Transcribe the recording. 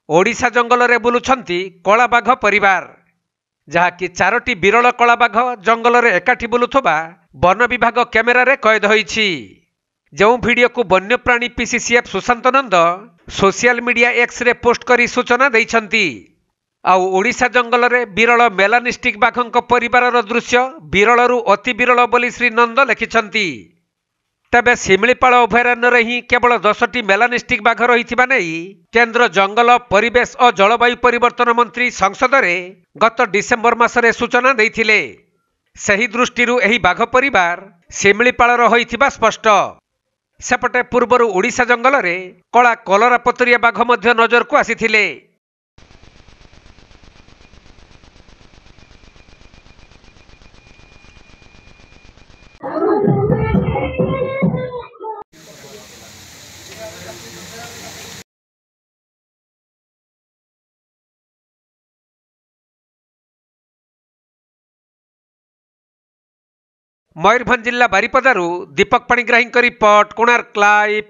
ओडिशा जंगल रे बुलुछंती कला बाघ परिवार जहाँकि 4टी विरल कला बाघ जंगल रे एकाठी बुलुथबा वन विभाग कैमेरा रे कैद होईछि। जो वीडियो को वन्यप्राणी PCCF Sushant Nanda social media X रे पोस्ट करी सूचना दैछंती। आउ ओडिशा जंगल रे विरल मेलानिस्टिक बाघंक परिवार दृश्य विरलरू अति विरल बोली श्री नंद लिखिछंती। तेबे शिमिलीपाल अभयारण्य ही केवल 10टी मेलानिस्टिक बाघ रही केंद्र जंगल परिवेश और जलवायु परिवर्तन मंत्री संसद में गत डिसेम्बर मासरे सूचना देथिले। सही दृष्टि एही बाघ परिवार शिमिलीपाल होइथिबा स्पष्ट। सेपटे पूर्वर ओडिशा जंगल रे कला कलरापतरिया बाघ मध्य नजर को आसीथिले। मयूरभंज जिला बारिपदारू दीपक पाणिग्राही रिपोर्ट, कोणार्क लाइव।